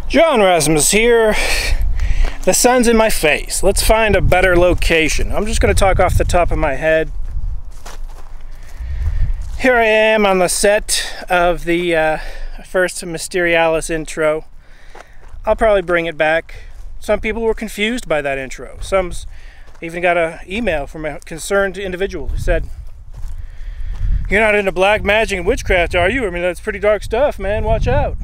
John Razimus here. The sun's in my face. Let's find a better location. I'm just going to talk off the top of my head. Here I am on the set of the first Mysterialis intro. I'll probably bring it back. Some people were confused by that intro. Some even got an email from a concerned individual who said, "You're not into black magic and witchcraft, are you? I mean, that's pretty dark stuff, man. Watch out."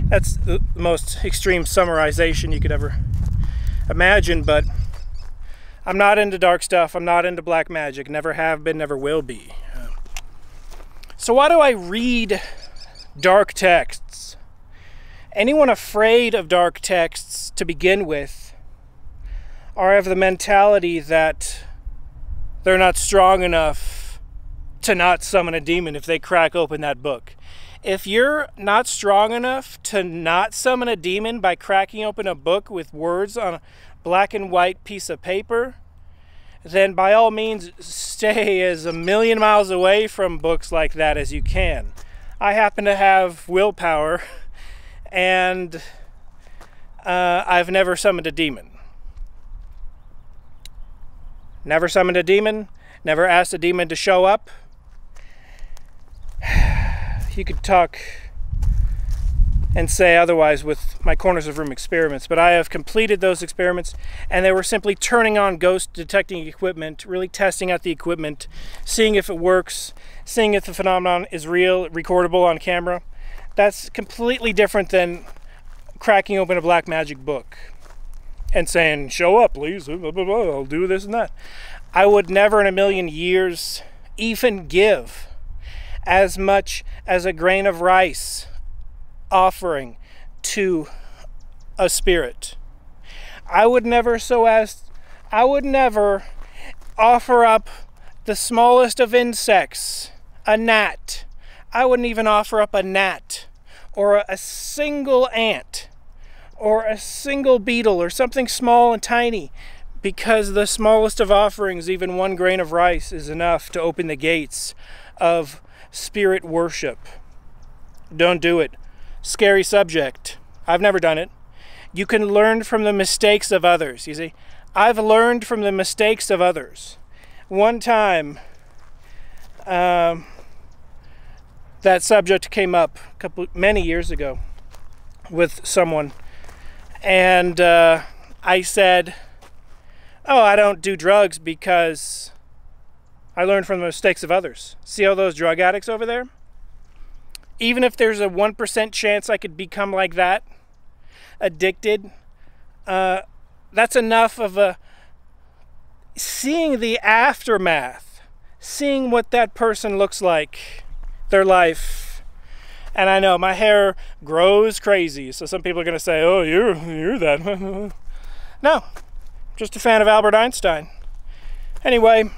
That's the most extreme summarization you could ever imagine, but I'm not into dark stuff. I'm not into black magic. Never have been, never will be. So why do I read dark texts? Anyone afraid of dark texts to begin with, or have the mentality that they're not strong enough to not summon a demon if they crack open that book. If you're not strong enough to not summon a demon by cracking open a book with words on a black and white piece of paper, then by all means stay as a million miles away from books like that as you can. I happen to have willpower, and I've never summoned a demon. Never summoned a demon, never asked a demon to show up. You could talk and say otherwise with my corners of room experiments, but I have completed those experiments, and they were simply turning on ghost detecting equipment, really testing out the equipment, seeing if it works, seeing if the phenomenon is real, recordable on camera. That's completely different than cracking open a black magic book and saying, "Show up, please, blah, blah, blah, I'll do this and that." I would never in a million years even give as much as a grain of rice offering to a spirit. I would never offer up the smallest of insects, a gnat. I wouldn't even offer up a gnat or a single ant or a single beetle or something small and tiny, because the smallest of offerings, even one grain of rice, is enough to open the gates of spirit worship. Don't do it. Scary subject. I've never done it. You can learn from the mistakes of others. You see, I've learned from the mistakes of others. One time, that subject came up many years ago with someone, and I said, "Oh, I don't do drugs because I learned from the mistakes of others." See all those drug addicts over there? Even if there's a 1% chance I could become like that, addicted, that's enough of a seeing the aftermath, seeing what that person looks like, their life. And I know my hair grows crazy, so some people are going to say, "Oh, you're that." No, just a fan of Albert Einstein. Anyway,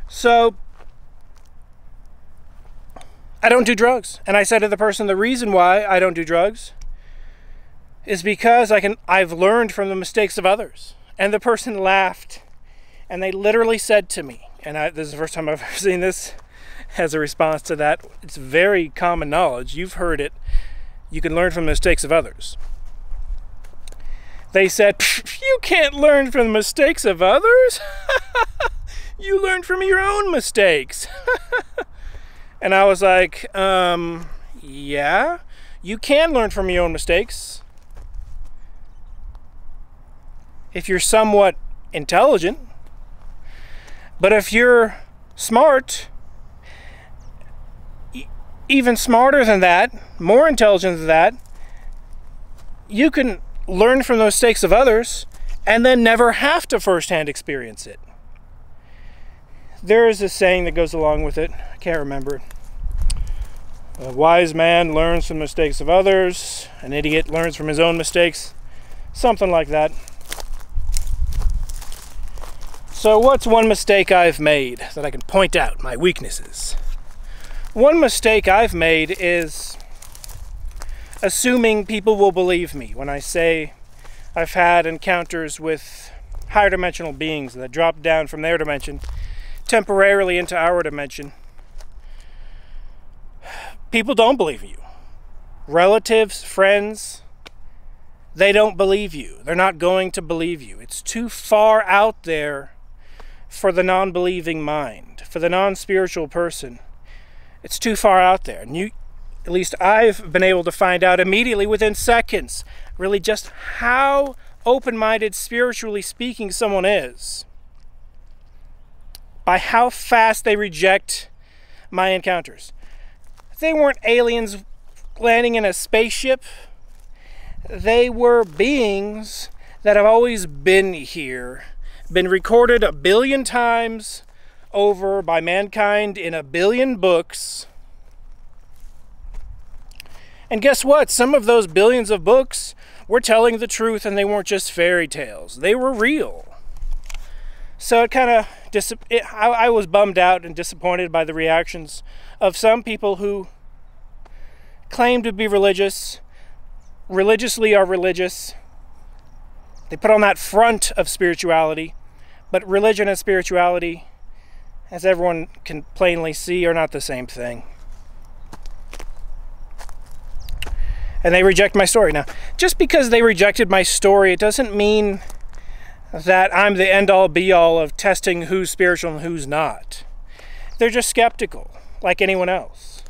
so I don't do drugs. And I said to the person, the reason why I don't do drugs is because I've learned from the mistakes of others. And the person laughed, and they literally said to me, and this is the first time I've ever seen this as a response to that. It's very common knowledge. You've heard it. You can learn from the mistakes of others. They said, "You can't learn from the mistakes of others. You learn from your own mistakes." And I was like, yeah, you can learn from your own mistakes if you're somewhat intelligent. But if you're smart, even smarter than that, more intelligent than that, you can learn from the mistakes of others and then never have to firsthand experience it. There is a saying that goes along with it. I can't remember it. A wise man learns from the mistakes of others. An idiot learns from his own mistakes. Something like that. So what's one mistake I've made that I can point out, my weaknesses? One mistake I've made is assuming people will believe me when I say I've had encounters with higher dimensional beings that dropped down from their dimension temporarily into our dimension. People don't believe you. Relatives, friends, they don't believe you. They're not going to believe you. It's too far out there for the non-believing mind, for the non-spiritual person. It's too far out there. And at least I've been able to find out immediately within seconds, really just how open-minded, spiritually speaking, someone is by how fast they reject my encounters. They weren't aliens landing in a spaceship. They were beings that have always been here, been recorded 1 billion times over by mankind in 1 billion books. And guess what? Some of those billions of books were telling the truth, and they weren't just fairy tales. They were real. So it kind of, I was bummed out and disappointed by the reactions of some people who claim to be religious, religiously are religious. They put on that front of spirituality, but religion and spirituality, as everyone can plainly see, are not the same thing. And they reject my story. Now, just because they rejected my story, it doesn't mean that I'm the end-all be-all of testing who's spiritual and who's not. They're just skeptical, like anyone else.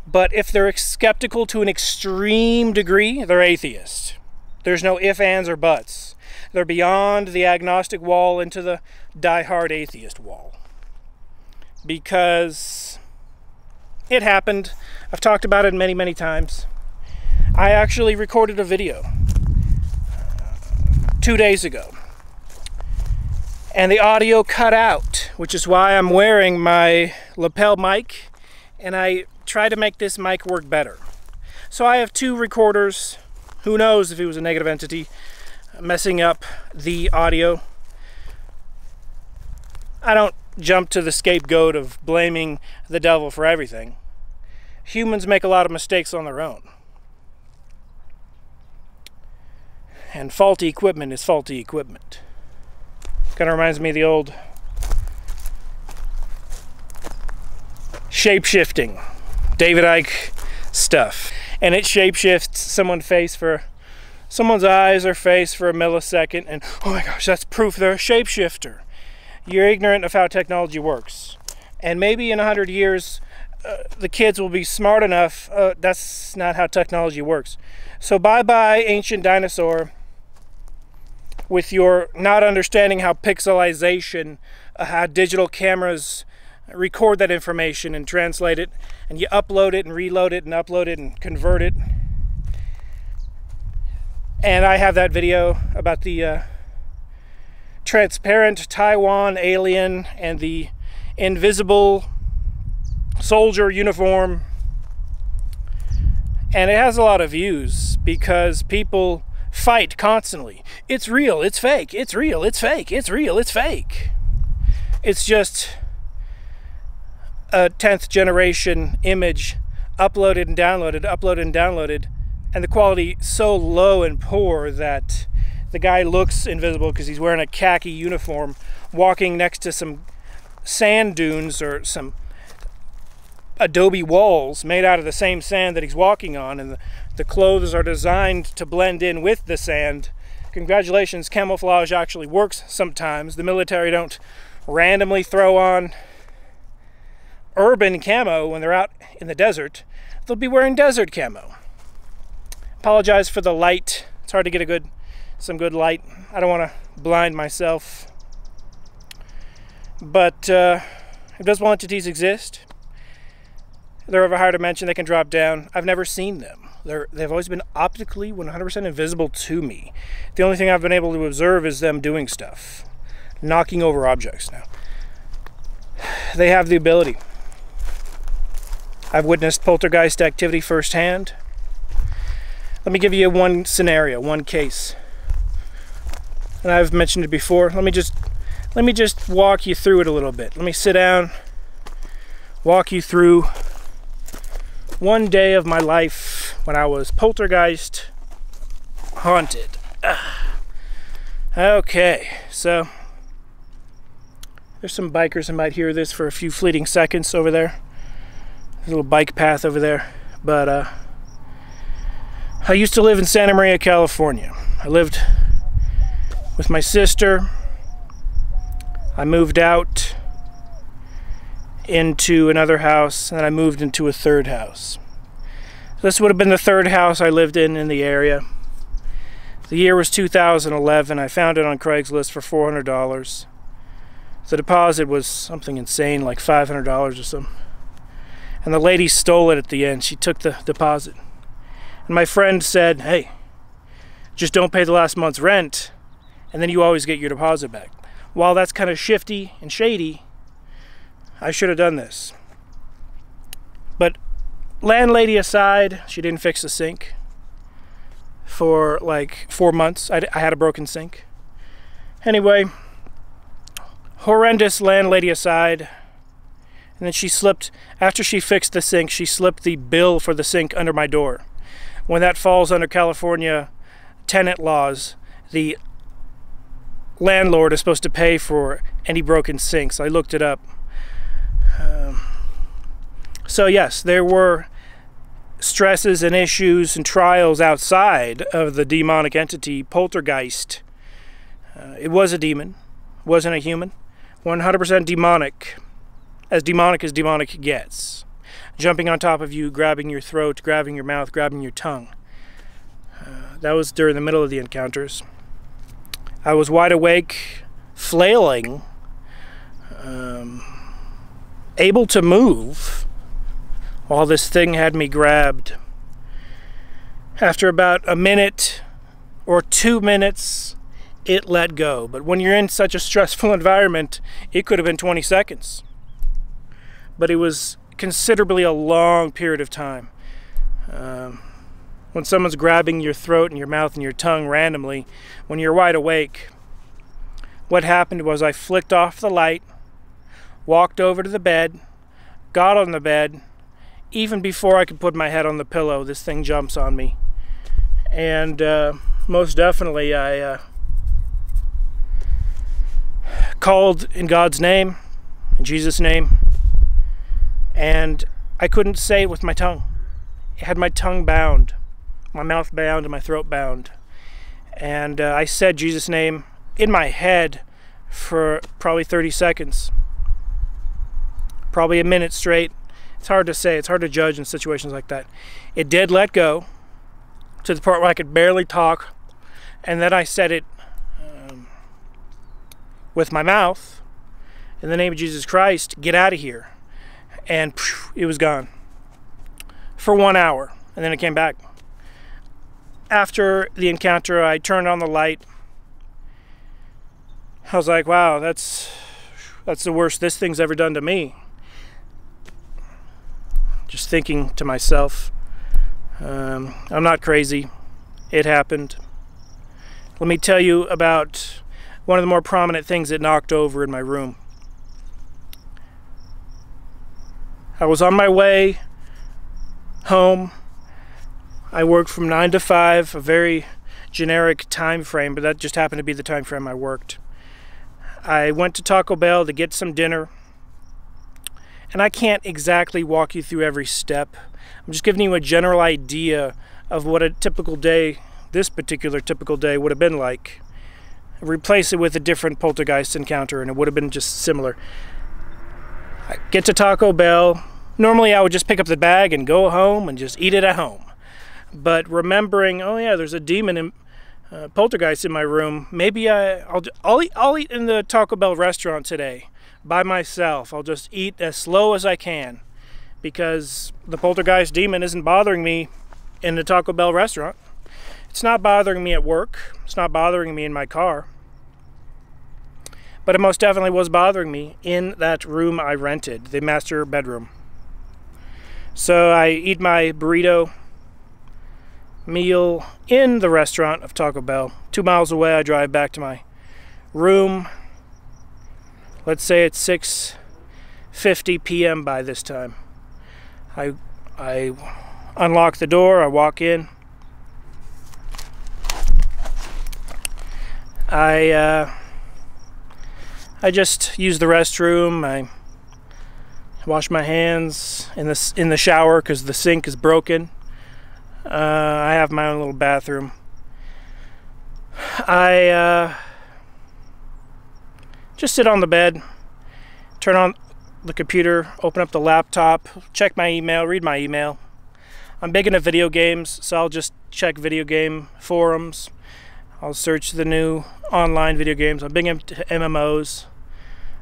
But if they're skeptical to an extreme degree, they're atheist. There's no ifs, ands, or buts. They're beyond the agnostic wall into the die-hard atheist wall. Because it happened. I've talked about it many, many times. I actually recorded a video 2 days ago. And the audio cut out, which is why I'm wearing my lapel mic, and I try to make this mic work better. So I have 2 recorders. Who knows if it was a negative entity messing up the audio. I don't jump to the scapegoat of blaming the devil for everything. Humans make a lot of mistakes on their own. And faulty equipment is faulty equipment. Kind of reminds me of the old Shapeshifting, David Icke stuff. And it shapeshifts someone's eyes or face for a millisecond, and oh my gosh, that's proof they're a shapeshifter. You're ignorant of how technology works. And maybe in 100 years, the kids will be smart enough. That's not how technology works. So bye-bye, ancient dinosaur, with your not understanding how pixelization, how digital cameras record that information and translate it, and you upload it and reload it and upload it and convert it. And I have that video about the transparent Taiwan alien and the invisible soldier uniform. And it has a lot of views because people fight constantly. It's real, it's fake, it's real, it's fake, it's real, it's fake. It's just a 10th generation image uploaded and downloaded, and the quality so low and poor that the guy looks invisible because he's wearing a khaki uniform, walking next to some sand dunes or some adobe walls made out of the same sand that he's walking on, and the clothes are designed to blend in with the sand. Congratulations, camouflage actually works sometimes. The military don't randomly throw on urban camo when they're out in the desert. They'll be wearing desert camo. Apologize for the light. It's hard to get some good light. I don't want to blind myself. But invisible entities exist. They're of a higher dimension. They can drop down. I've never seen them. They've always been optically 100% invisible to me. The only thing I've been able to observe is them doing stuff. Knocking over objects now. They have the ability. I've witnessed poltergeist activity firsthand. Let me give you one scenario, one case. And I've mentioned it before. Let me just walk you through it a little bit. Let me sit down, walk you through one day of my life when I was poltergeist haunted. Okay, so there's some bikers who might hear this for a few fleeting seconds over there. There's a little bike path over there, but I used to live in Santa Maria, California. I lived with my sister. I moved out into another house, and I moved into a third house. This would have been the third house I lived in the area. The year was 2011. I found it on Craigslist for $400. The deposit was something insane, like $500 or something. And the lady stole it at the end. She took the deposit. And my friend said, hey, just don't pay the last month's rent, and then you always get your deposit back. While that's kind of shifty and shady, I should have done this. But landlady aside, she didn't fix the sink for like 4 months. I had a broken sink. Anyway, horrendous landlady aside, and then she slipped, after she fixed the sink, she slipped the bill for the sink under my door. When that falls under California tenant laws, the landlord is supposed to pay for any broken sinks. I looked it up. So yes, there were stresses and issues and trials outside of the demonic entity Poltergeist. It was a demon, wasn't a human. 100% demonic as demonic gets. Jumping on top of you, grabbing your throat, grabbing your mouth, grabbing your tongue. That was during the middle of the encounters. I was wide awake, flailing, able to move, while this thing had me grabbed. After about a minute or 2 minutes, it let go. But when you're in such a stressful environment, it could have been 20 seconds. But it was considerably a long period of time. When someone's grabbing your throat and your mouth and your tongue randomly, when you're wide awake, what happened was I flicked off the light, walked over to the bed, got on the bed. Even before I could put my head on the pillow, this thing jumps on me. And most definitely I called in God's name, in Jesus' name, and I couldn't say it with my tongue. It had my tongue bound, my mouth bound, and my throat bound. And I said Jesus' name in my head for probably 30 seconds. Probably a minute straight. It's hard to say, it's hard to judge in situations like that. It did let go to the part where I could barely talk, and then I said it with my mouth, in the name of Jesus Christ, get out of here. And it was gone for 1 hour, and then it came back. After the encounter, I turned on the light. I was like, wow, that's the worst this thing's ever done to me. Just thinking to myself, I'm not crazy. It happened. Let me tell you about one of the more prominent things that knocked over in my room. I was on my way home. I worked from 9 to 5, a very generic time frame, but that just happened to be the time frame I worked. I went to Taco Bell to get some dinner, and I can't exactly walk you through every step. I'm just giving you a general idea of what a typical day, this particular typical day, would have been like. Replace it with a different poltergeist encounter, and it would have been just similar. I get to Taco Bell. Normally I would just pick up the bag and go home and just eat it at home. But remembering, oh yeah, there's a demon in poltergeist in my room. Maybe I'll eat in the Taco Bell restaurant today by myself. I'll just eat as slow as I can because the poltergeist demon isn't bothering me in the Taco Bell restaurant. It's not bothering me at work. It's not bothering me in my car. But it most definitely was bothering me in that room I rented, the master bedroom. So I eat my burrito meal in the restaurant of Taco Bell. 2 miles away, I drive back to my room. Let's say it's 6:50 p.m. by this time. I unlock the door, I walk in. I just use the restroom. I wash my hands in the shower because the sink is broken. I have my own little bathroom. I just sit on the bed, turn on the computer, open up the laptop, check my email, read my email. I'm big into video games, so I'll just check video game forums. I'll search the new online video games. I'm big into MMOs.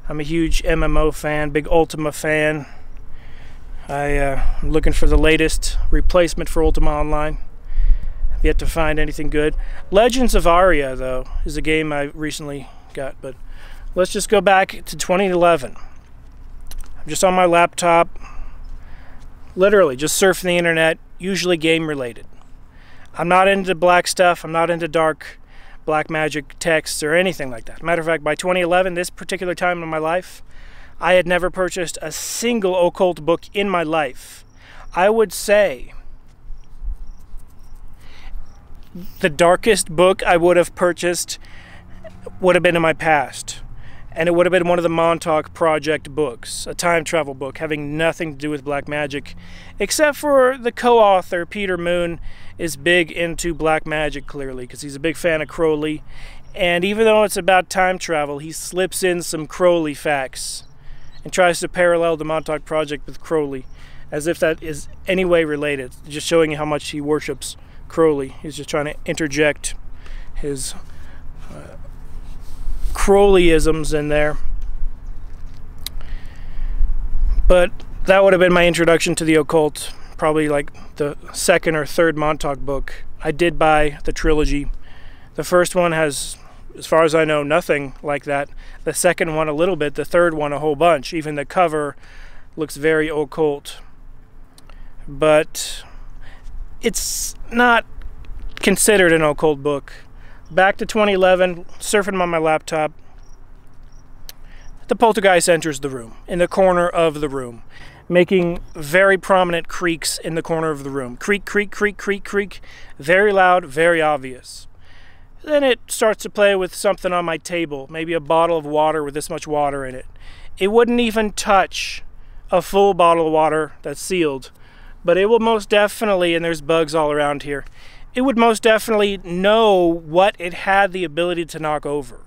I'm a huge MMO fan, big Ultima fan. I'm looking for the latest replacement for Ultima Online. I've yet to find anything good. Legends of Aria, though, is a game I recently got. But let's just go back to 2011. I'm just on my laptop, literally just surfing the internet, usually game related. I'm not into black stuff. I'm not into dark black magic texts or anything like that. Matter of fact, by 2011, this particular time in my life, I had never purchased a single occult book in my life. I would say the darkest book I would have purchased would have been in my past. And it would have been one of the Montauk Project books, a time travel book having nothing to do with black magic, except for the co-author, Peter Moon, is big into black magic, clearly, because he's a big fan of Crowley. And even though it's about time travel, he slips in some Crowley facts and tries to parallel the Montauk Project with Crowley, as if that is any way related, just showing you how much he worships Crowley. He's just trying to interject his Crowleyisms in there. But that would have been my introduction to the occult, probably like the second or third Montauk book. I did buy the trilogy. The first one has, as far as I know, nothing like that. The second one a little bit, the third one a whole bunch. Even the cover looks very occult. But it's not considered an occult book. Back to 2011, surfing on my laptop, the poltergeist enters the room, in the corner of the room, making very prominent creaks in the corner of the room. Creak, creak, creak, creak, creak. Very loud, very obvious. Then it starts to play with something on my table, maybe a bottle of water with this much water in it. It wouldn't even touch a full bottle of water that's sealed, but it will most definitely, and there's bugs all around here, it would most definitely know what it had the ability to knock over.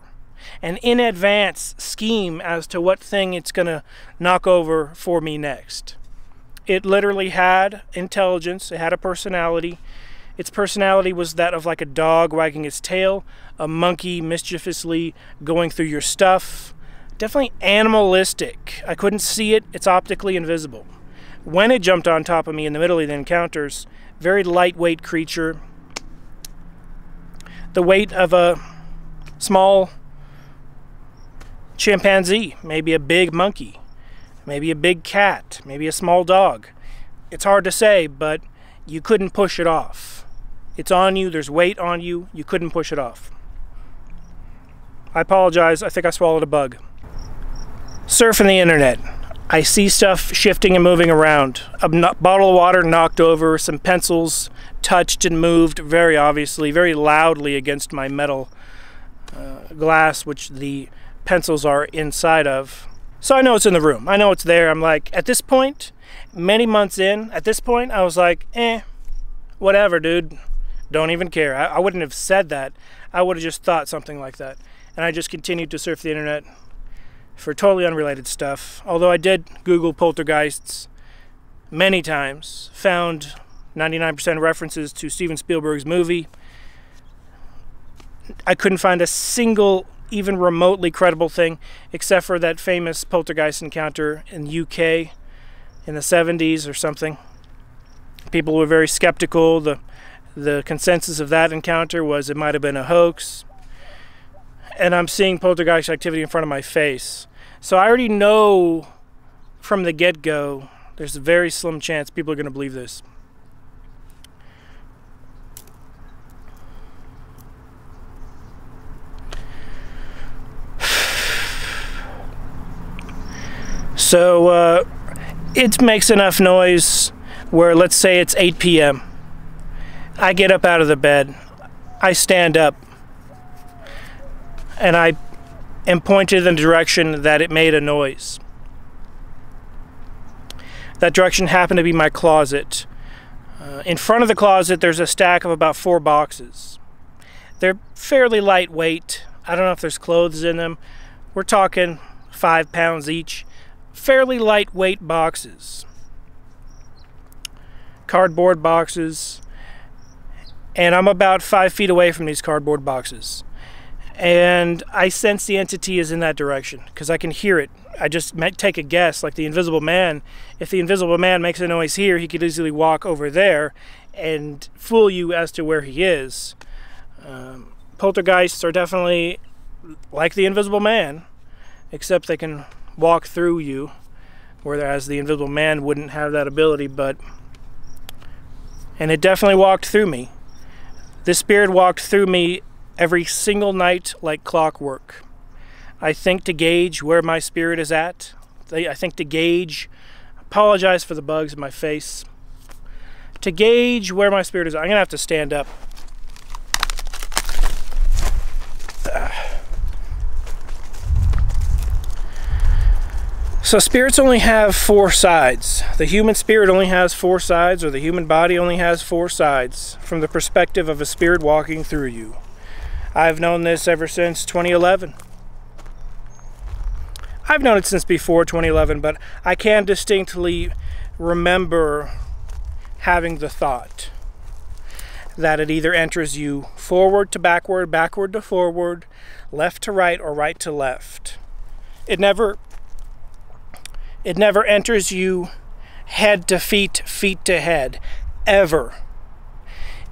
And in advance scheme as to what thing it's going to knock over for me next. It literally had intelligence, it had a personality. Its personality was that of like a dog wagging its tail, a monkey mischievously going through your stuff. Definitely animalistic. I couldn't see it, it's optically invisible. When it jumped on top of me in the middle of the encounters, very lightweight creature. The weight of a small chimpanzee, maybe a big monkey, maybe a big cat, maybe a small dog. It's hard to say, but you couldn't push it off. It's on you, there's weight on you, you couldn't push it off. I apologize, I think I swallowed a bug. Surfing the internet. I see stuff shifting and moving around. A bottle of water knocked over, some pencils touched and moved very obviously, very loudly against my metal glass, which the pencils are inside of. So I know it's in the room. I know it's there. I'm like, at this point, many months in, at this point, I was like, whatever, dude. Don't even care. I wouldn't have said that. I would have just thought something like that. And I just continued to surf the internet for totally unrelated stuff. Although I did Google poltergeists many times, found 99% references to Steven Spielberg's movie. I couldn't find a single, even remotely credible thing, except for that famous Poltergeist Encounter in the UK in the 70s or something. People were very skeptical. The consensus of that encounter was it might have been a hoax. And I'm seeing poltergeist activity in front of my face. So I already know from the get-go there's a very slim chance people are going to believe this. So it makes enough noise where, let's say it's 8 p.m. I get up out of the bed, I stand up, and I am pointed in the direction that it made a noise. That direction happened to be my closet. In front of the closet, there's a stack of about 4 boxes. They're fairly lightweight. I don't know if there's clothes in them. We're talking 5 pounds each. Fairly lightweight boxes. Cardboard boxes. And I'm about 5 feet away from these cardboard boxes. And I sense the entity is in that direction because I can hear it. I just might take a guess, like the Invisible Man. If the Invisible Man makes a noise here, he could easily walk over there and fool you as to where he is. Poltergeists are definitely like the Invisible Man, except they can walk through you, whereas the Invisible Man wouldn't have that ability. And it definitely walked through me. This spirit walked through me every single night like clockwork. I think to gauge where my spirit is at. I think to gauge, apologize for the bugs in my face, to gauge where my spirit is. I'm gonna have to stand up. So spirits only have 4 sides. The human spirit only has 4 sides, or the human body only has 4 sides from the perspective of a spirit walking through you. I've known this ever since 2011. I've known it since before 2011, but I can distinctly remember having the thought that it either enters you forward to backward, backward to forward, left to right, or right to left. It never enters you head to feet, feet to head, ever.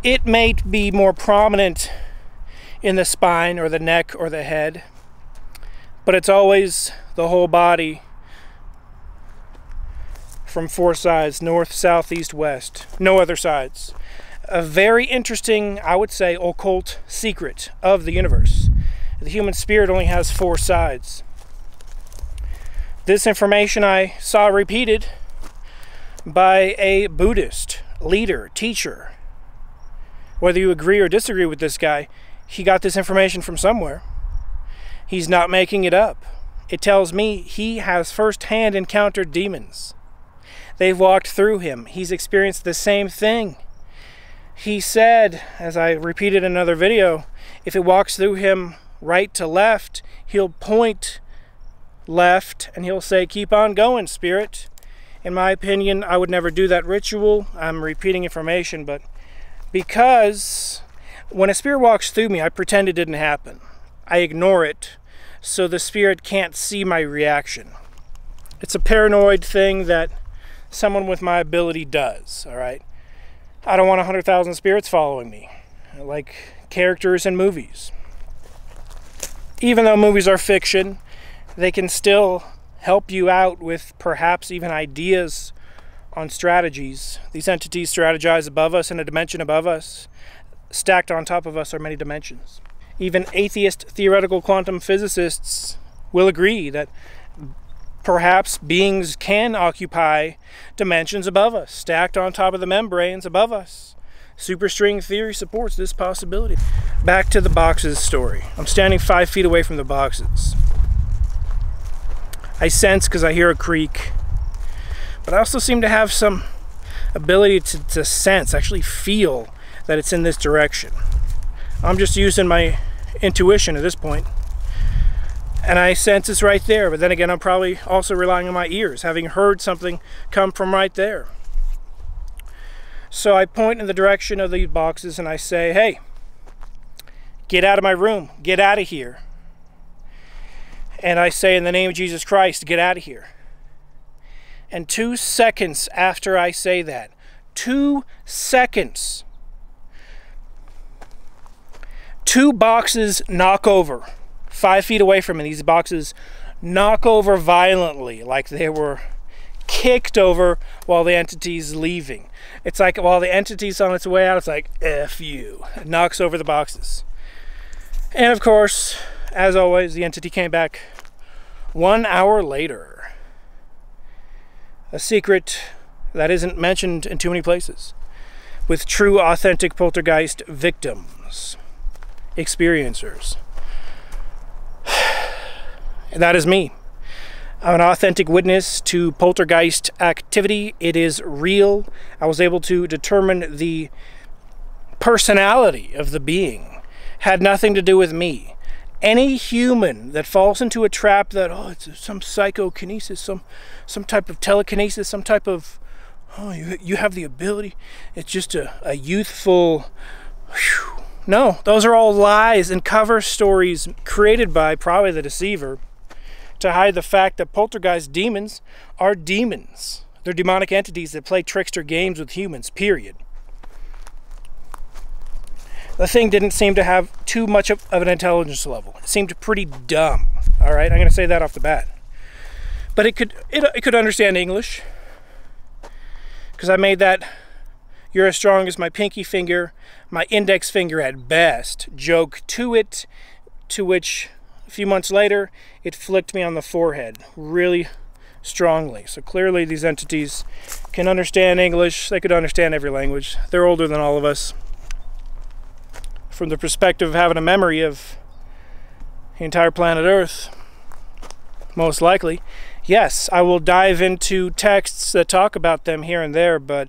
It may be more prominent in the spine or the neck or the head, but it's always the whole body from 4 sides, north, south, east, west, no other sides. A very interesting, I would say, occult secret of the universe. The human spirit only has 4 sides. This information I saw repeated by a Buddhist leader, teacher. Whether you agree or disagree with this guy, he got this information from somewhere. He's not making it up. It tells me he has firsthand encountered demons. They've walked through him. He's experienced the same thing. He said, as I repeated in another video, if it walks through him right to left, he'll point left and he'll say, "Keep on going, spirit." In my opinion, I would never do that ritual. I'm repeating information, but because when a spirit walks through me, I pretend it didn't happen. I ignore it so the spirit can't see my reaction. It's a paranoid thing that someone with my ability does, all right? I don't want 100,000 spirits following me, like characters in movies. Even though movies are fiction, they can still help you out with perhaps even ideas on strategies. These entities strategize above us in a dimension above us. Stacked on top of us are many dimensions. Even atheist theoretical quantum physicists will agree that perhaps beings can occupy dimensions above us, stacked on top of the membranes above us. Superstring theory supports this possibility. Back to the boxes story. I'm standing 5 feet away from the boxes. I sense because I hear a creak, but I also seem to have some ability to sense, actually feel that it's in this direction. I'm just using my intuition at this point, and I sense it's right there, but then again, I'm probably also relying on my ears, having heard something come from right there. So I point in the direction of these boxes and I say, "Hey, get out of my room, get out of here." And I say, "In the name of Jesus Christ, get out of here." And 2 seconds after I say that, 2 seconds, 2 boxes knock over 5 feet away from me. These boxes knock over violently, like they were kicked over while the entity's leaving. It's like while the entity's on its way out, it's like, F you. It knocks over the boxes. And of course, as always, the entity came back 1 hour later. A secret that isn't mentioned in too many places, with true, authentic poltergeist victims, experiencers. And that is me. I'm an authentic witness to poltergeist activity. It is real. I was able to determine the personality of the being. Had nothing to do with me. Any human that falls into a trap that, oh, it's some psychokinesis, some type of telekinesis, some type of, oh, you have the ability, it's just a youthful, whew. No, those are all lies and cover stories created by probably the deceiver to hide the fact that poltergeist demons are demons. They're demonic entities that play trickster games with humans, period. The thing didn't seem to have too much of an intelligence level. It seemed pretty dumb. All right, I'm going to say that off the bat. But it could understand English, because I made that "you're as strong as my pinky finger, my index finger at best" joke to it, to which a few months later it flicked me on the forehead really strongly. So clearly these entities can understand English. They could understand every language. They're older than all of us. From the perspective of having a memory of the entire planet Earth, most likely. Yes, I will dive into texts that talk about them here and there, but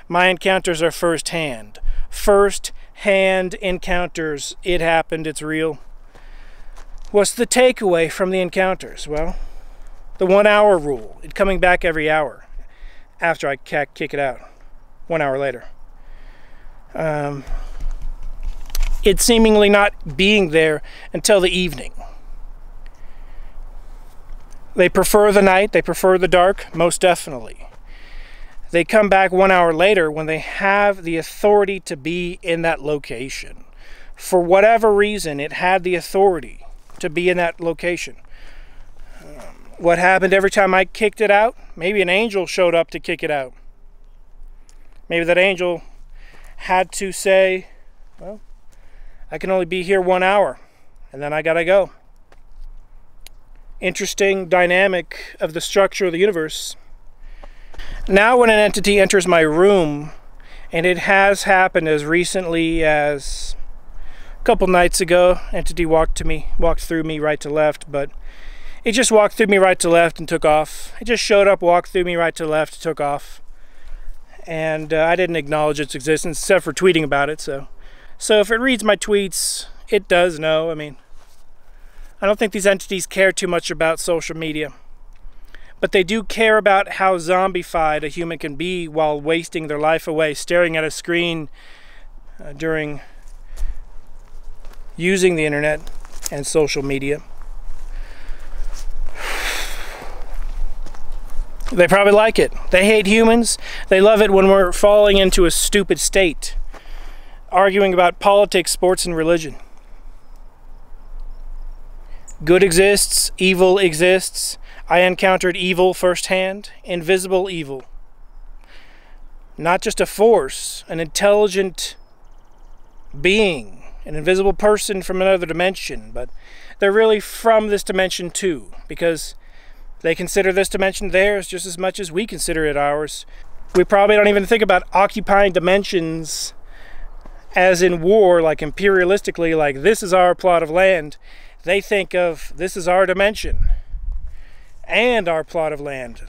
my encounters are first-hand. First-hand encounters. It happened, it's real. What's the takeaway from the encounters? Well, the 1 hour rule. It coming back every hour after I kick it out. 1 hour later. It seemingly not being there until the evening. They prefer the night, they prefer the dark, most definitely. They come back 1 hour later when they have the authority to be in that location. For whatever reason, it had the authority to be in that location. What happened every time I kicked it out? Maybe an angel showed up to kick it out. Maybe that angel had to say, well, I can only be here 1 hour, and then I gotta go. Interesting dynamic of the structure of the universe. Now when an entity enters my room, and it has happened as recently as a couple nights ago, entity walked through me right to left, but it just walked through me right to left and took off. It just showed up, walked through me right to left, took off. And I didn't acknowledge its existence except for tweeting about it, so if it reads my tweets, it does know. I mean, I don't think these entities care too much about social media. But they do care about how zombified a human can be while wasting their life away, staring at a screen during using the internet and social media. They probably like it. They hate humans. They love it when we're falling into a stupid state, arguing about politics, sports, and religion. Good exists, evil exists. I encountered evil firsthand, invisible evil. Not just a force, an intelligent being, an invisible person from another dimension, but they're really from this dimension too, because they consider this dimension theirs just as much as we consider it ours. We probably don't even think about occupying dimensions as in war, like imperialistically, like this is our plot of land. They think of this is our dimension and our plot of land.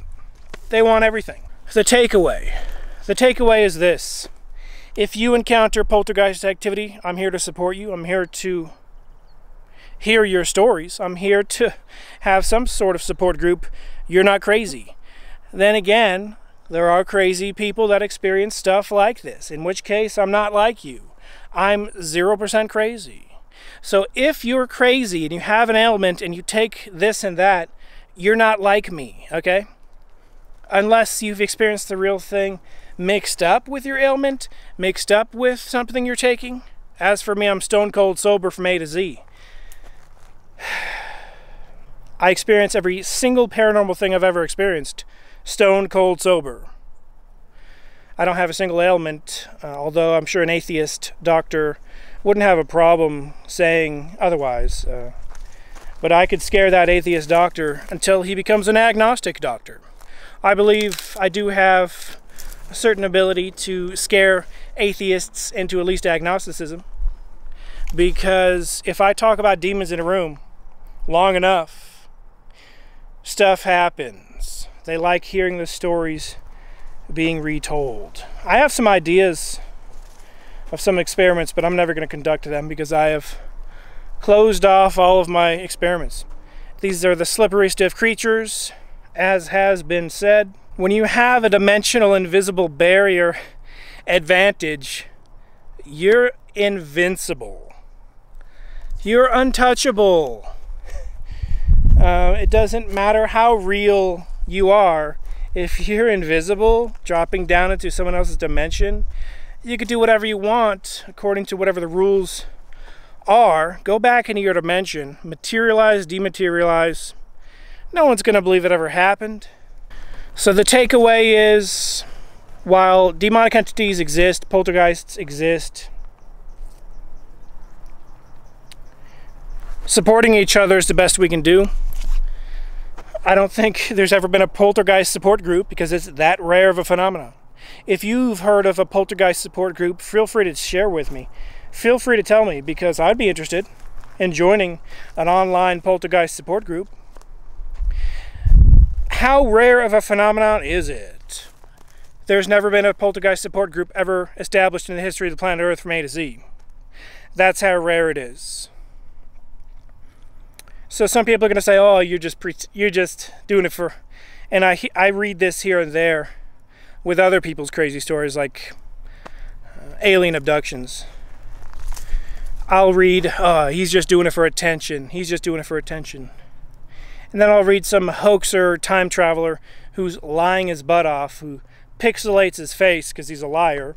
They want everything. The takeaway is this. If you encounter poltergeist activity, I'm here to support you. I'm here to hear your stories. I'm here to have some sort of support group. You're not crazy. Then again, there are crazy people that experience stuff like this, in which case I'm not like you. I'm 0% crazy. So if you're crazy and you have an ailment and you take this and that, you're not like me, okay? Unless you've experienced the real thing mixed up with your ailment, mixed up with something you're taking. As for me, I'm stone cold sober from A to Z. I experience every single paranormal thing I've ever experienced stone cold sober. I don't have a single ailment, although I'm sure an atheist doctor wouldn't have a problem saying otherwise. But I could scare that atheist doctor until he becomes an agnostic doctor. I believe I do have a certain ability to scare atheists into at least agnosticism, because if I talk about demons in a room long enough, stuff happens. They like hearing the stories being retold. I have some ideas of some experiments, but I'm never going to conduct them because I have closed off all of my experiments. These are the slippery, stiff creatures, as has been said. When you have a dimensional invisible barrier advantage, you're invincible. You're untouchable. It doesn't matter how real you are. If you're invisible, dropping down into someone else's dimension, you can do whatever you want according to whatever the rules are. Go back into your dimension, materialize, dematerialize. No one's going to believe it ever happened. So the takeaway is, while demonic entities exist, poltergeists exist, supporting each other is the best we can do. I don't think there's ever been a poltergeist support group because it's that rare of a phenomenon. If you've heard of a poltergeist support group, feel free to share with me. Feel free to tell me, because I'd be interested in joining an online poltergeist support group. How rare of a phenomenon is it? There's never been a poltergeist support group ever established in the history of the planet Earth from A to Z. That's how rare it is. So some people are going to say, oh, you're just doing it for... And I read this here and there with other people's crazy stories, like alien abductions. I'll read, he's just doing it for attention. He's just doing it for attention. And then I'll read some hoaxer time traveler who's lying his butt off, who pixelates his face because he's a liar.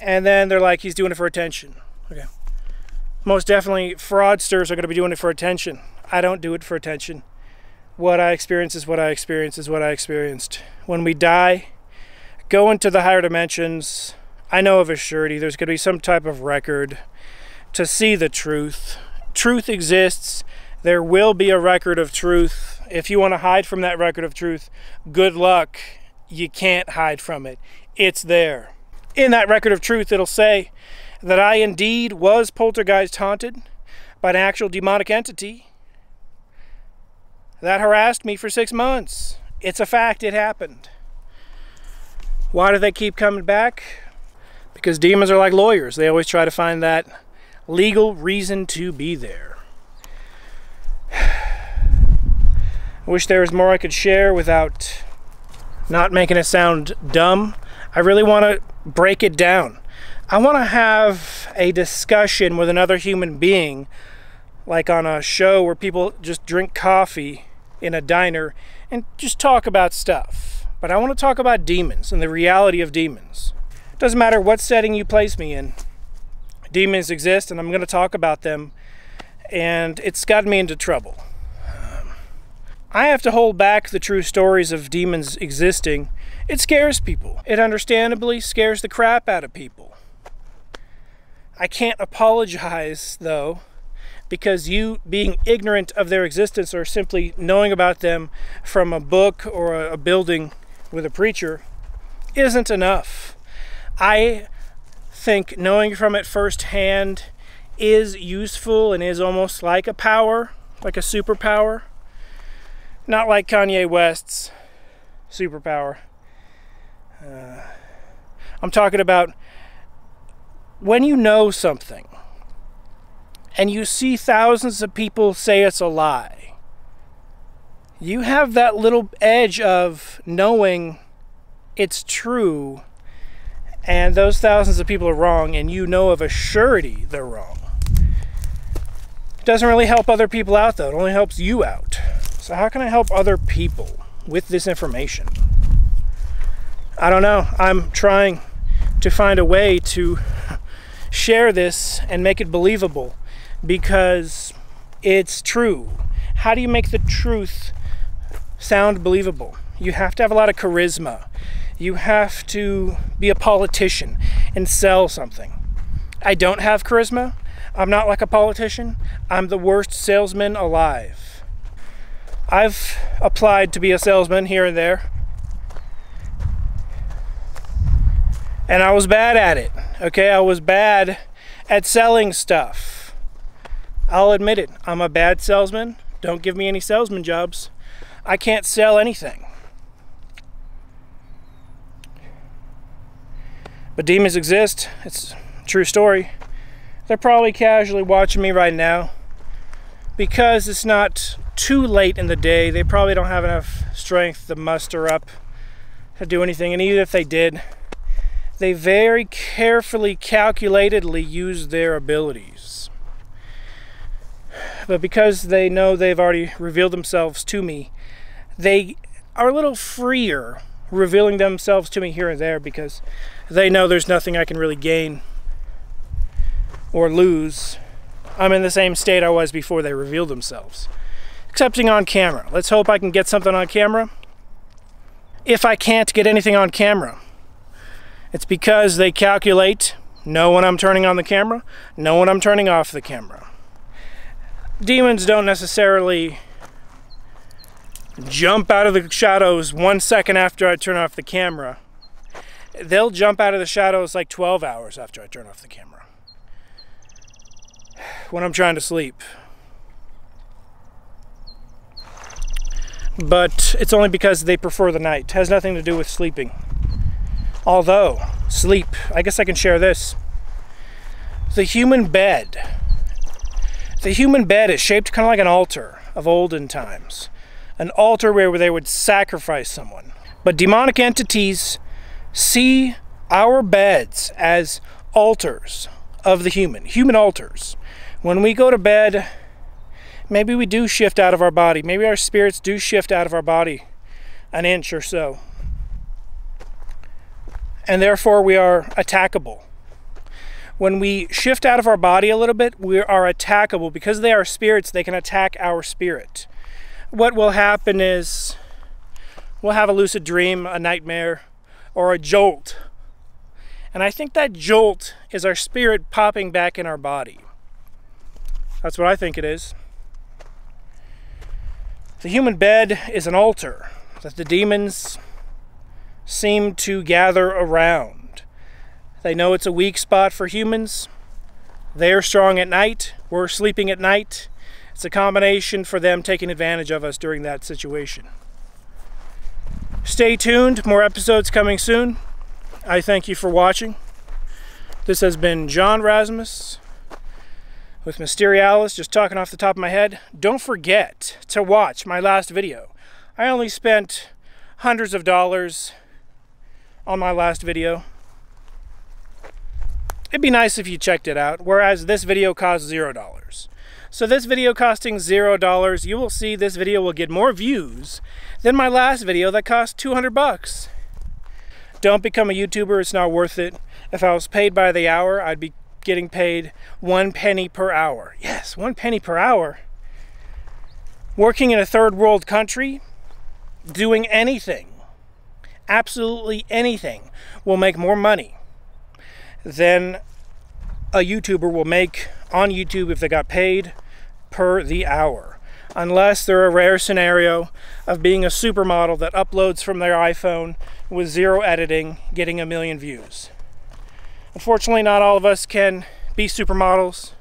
And then they're like, he's doing it for attention. Okay. Most definitely, fraudsters are going to be doing it for attention. I don't do it for attention. What I experience is what I experience is what I experienced. When we die, go into the higher dimensions, I know of a surety there's going to be some type of record to see the truth. Truth exists. There will be a record of truth. If you want to hide from that record of truth, good luck. You can't hide from it. It's there. In that record of truth, it'll say that I indeed was poltergeist haunted by an actual demonic entity that harassed me for 6 months. It's a fact. It happened. Why do they keep coming back? Because demons are like lawyers. They always try to find that legal reason to be there. I wish there was more I could share without not making it sound dumb. I really want to break it down. I want to have a discussion with another human being, like on a show where people just drink coffee in a diner and just talk about stuff. But I want to talk about demons and the reality of demons. It doesn't matter what setting you place me in. Demons exist, and I'm going to talk about them, and it's gotten me into trouble. I have to hold back the true stories of demons existing. It scares people. It understandably scares the crap out of people. I can't apologize, though, because you being ignorant of their existence or simply knowing about them from a book or a building with a preacher isn't enough. I think knowing from it firsthand is useful and is almost like a power, like a superpower. Not like Kanye West's superpower. I'm talking about when you know something and you see thousands of people say it's a lie, you have that little edge of knowing it's true and those thousands of people are wrong, and you know of a surety they're wrong. It doesn't really help other people out, though. It only helps you out. So how can I help other people with this information? I don't know. I'm trying to find a way to share this and make it believable, because it's true. How do you make the truth sound believable? You have to have a lot of charisma. You have to be a politician and sell something. I don't have charisma. I'm not like a politician. I'm the worst salesman alive. I've applied to be a salesman here and there, and I was bad at it. Okay, I was bad at selling stuff. I'll admit it. I'm a bad salesman. Don't give me any salesman jobs. I can't sell anything. But demons exist. It's a true story. They're probably casually watching me right now. Because it's not too late in the day, they probably don't have enough strength to muster up to do anything. And even if they did, they very carefully, calculatedly use their abilities. But because they know they've already revealed themselves to me, they are a little freer revealing themselves to me here and there, because they know there's nothing I can really gain or lose. I'm in the same state I was before they revealed themselves. Excepting on camera. Let's hope I can get something on camera. If I can't get anything on camera, it's because they calculate, know when I'm turning on the camera, know when I'm turning off the camera. Demons don't necessarily jump out of the shadows 1 second after I turn off the camera. They'll jump out of the shadows like 12 hours after I turn off the camera, when I'm trying to sleep. But it's only because they prefer the night. It has nothing to do with sleeping. Although, sleep, I guess I can share this. The human bed. The human bed is shaped kind of like an altar of olden times. An altar where they would sacrifice someone. But demonic entities see our beds as altars of the human altars. When we go to bed, maybe we do shift out of our body. Maybe our spirits do shift out of our body an inch or so. And therefore we are attackable. When we shift out of our body a little bit, we are attackable. Because they are spirits, they can attack our spirit. What will happen is we'll have a lucid dream, a nightmare, or a jolt. And I think that jolt is our spirit popping back in our body. That's what I think it is. The human bed is an altar that the demons seem to gather around. They know it's a weak spot for humans. They're strong at night. We're sleeping at night. It's a combination for them taking advantage of us during that situation. Stay tuned. More episodes coming soon. I thank you for watching. This has been John Razimus with Mysterialis, just talking off the top of my head. Don't forget to watch my last video. I only spent hundreds of dollars on my last video. It'd be nice if you checked it out, whereas this video costs $0. So this video costing $0, you will see this video will get more views than my last video that cost 200 bucks. Don't become a YouTuber, it's not worth it. If I was paid by the hour, I'd be getting paid 1 penny per hour. Yes, 1 penny per hour. Working in a third world country, doing anything, absolutely anything, will make more money than a YouTuber will make on YouTube if they got paid per the hour. Unless they're a rare scenario of being a supermodel that uploads from their iPhone with 0 editing, getting 1 million views. Unfortunately, not all of us can be supermodels,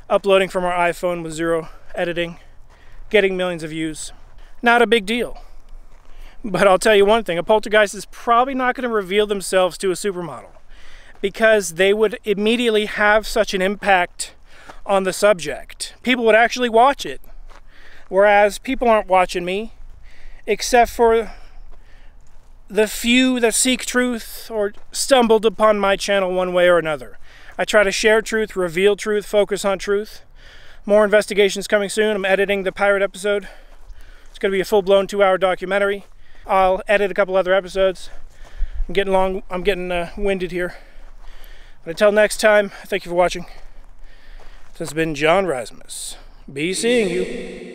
uploading from our iPhone with 0 editing, getting millions of views. Not a big deal. But I'll tell you one thing, a poltergeist is probably not going to reveal themselves to a supermodel, because they would immediately have such an impact on the subject. People would actually watch it. Whereas people aren't watching me, except for the few that seek truth or stumbled upon my channel one way or another. I try to share truth, reveal truth, focus on truth. More investigations coming soon. I'm editing the pirate episode. It's going to be a full-blown 2-hour documentary. I'll edit a couple other episodes. I'm getting winded here. But until next time, thank you for watching. This has been John Razimus. Be seeing you.